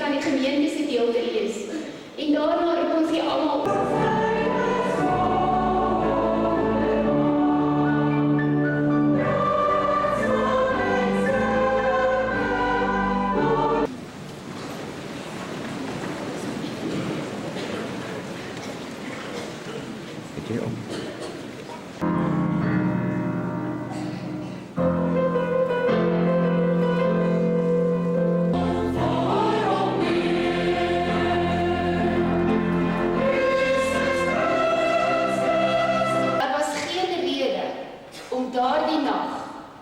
van die gemeente se deel te wees. En daarna roep ons hier almal. Om daardie nag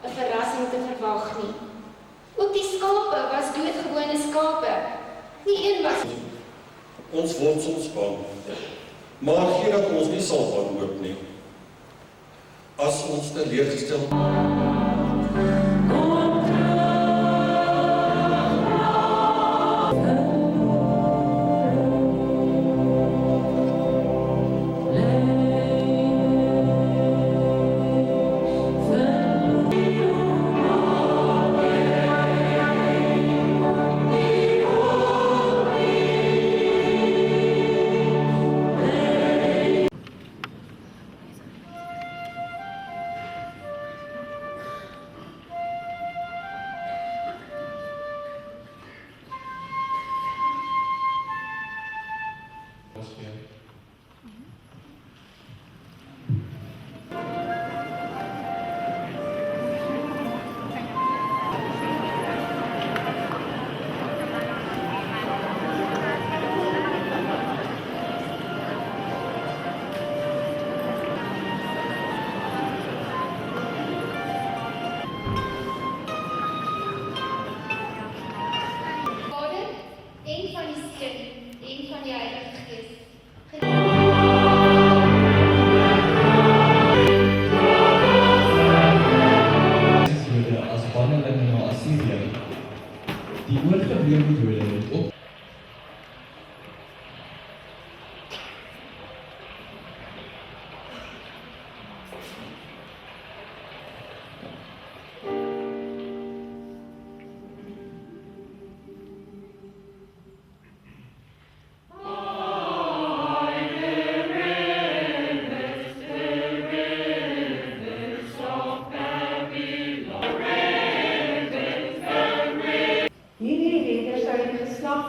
'n verrassing te verwag nie. Ook die skape was doodgewone skape. Nie een was nie. Ons word soms bang, maar gee dat ons nie sal wanhoop nie. As ons teleurgestel die oorgeblewe Jode het op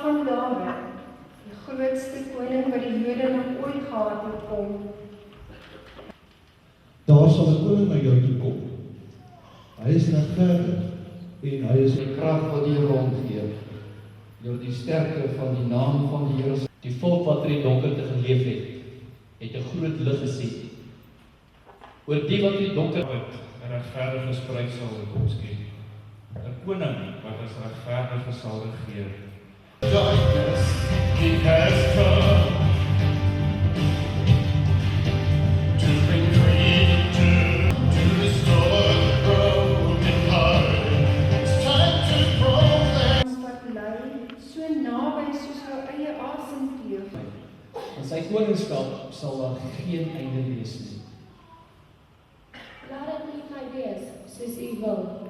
van Dawid, die grootste koning wat die Jode nog ooit gehad het, kom. Daar sal 'n koning na jou toe kom. Hy is regverdig en hy is 'n krag wat die rondgee. Deur die sterkte van die naam van die Here. Die volk wat in die donkerte geleef het 'n groot lig gesien. Oor die wat in die donker 'n regverdige spruit sal kom skep. 'n koning wat as regverdige sal regeer. Darkness, he has come to bring freedom to restore the broken heart. It's time to proclaim. Ons wat lei, so naby soos jou eie asemteug. En sy koningskap sal daar geen einde wees nie. Laat dit nie my wees, soos u wil.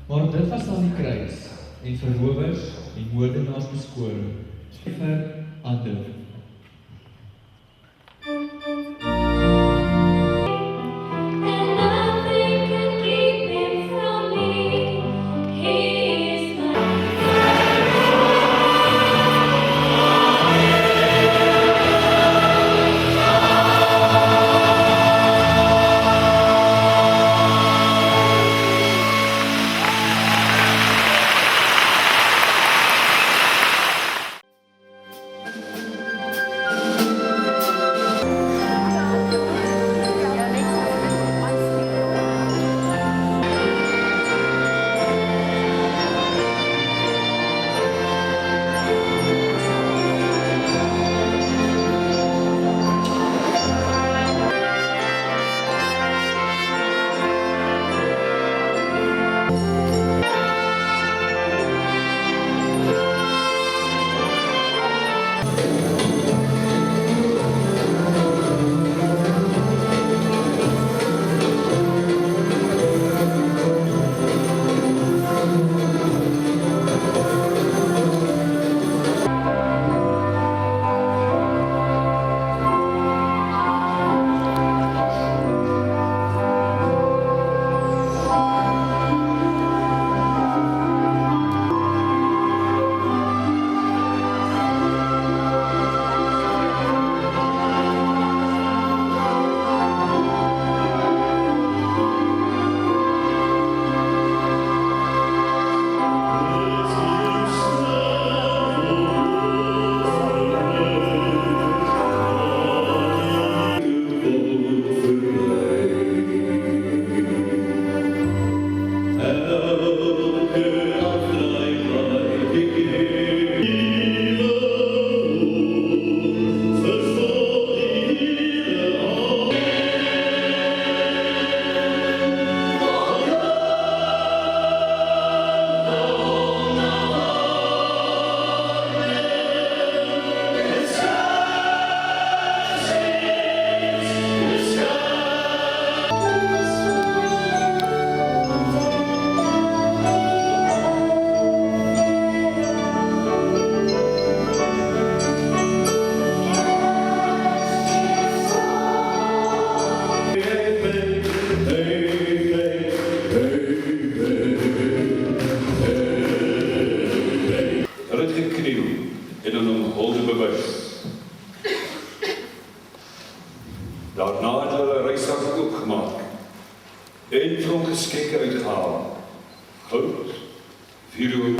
Maar dit was aan die kruis en verrowers en moordenaars beskore vir ander. die skekker uitgehaal. Goud, video.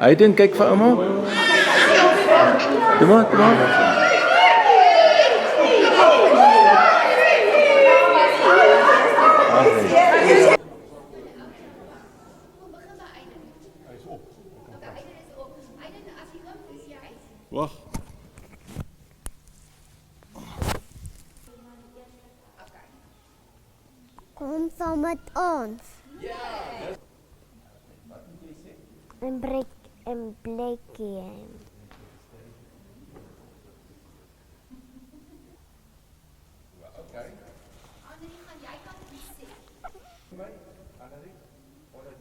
Aiden, kyk vir ouma. Kom maar, kom maar. Wag. Kom saam met ons. Ja. En breek in Bleckiem.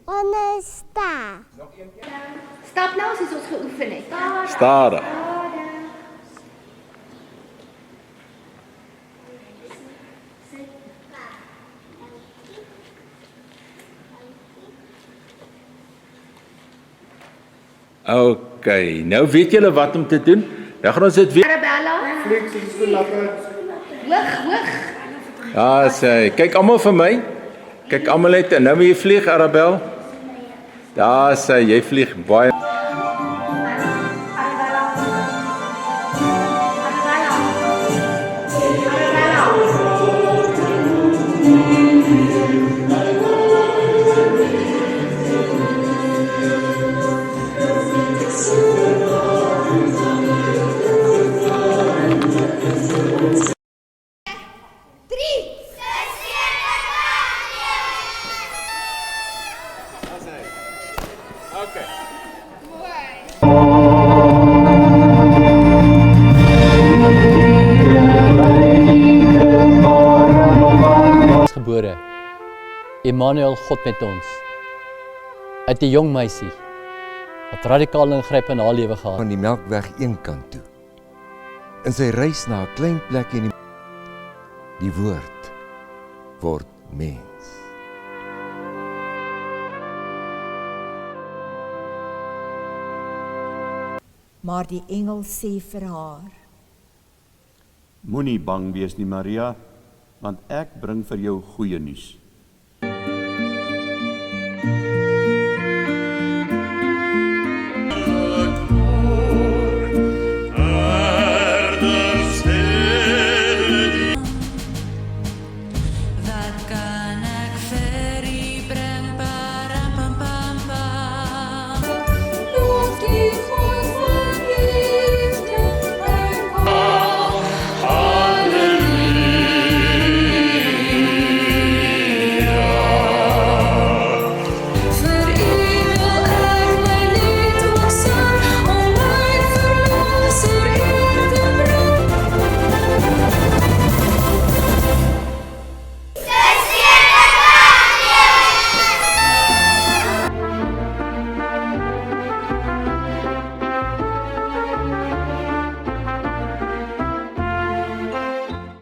Ondersta. Stap nou soos ons geoefen het. Stadig. OK, nou weet julle wat om te doen. Nou gaan ons dit weer. Arabella. Hoog. Ja, sê, kyk almal vir my. Kyk almal net en nou moet jy vlieg, Arabel. Daar sê jy vlieg baie. Gebore, Emmanuel, God met ons, uit 'n jong meisie, wat radicaal ingryp in haar lewe gehad. Van die Melkweg een kant toe, in sy reis na 'n klein plek in die woord word mens. Maar die engel sê vir haar: Moenie bang wees nie, Maria, want ek bring vir jou goeie nuus.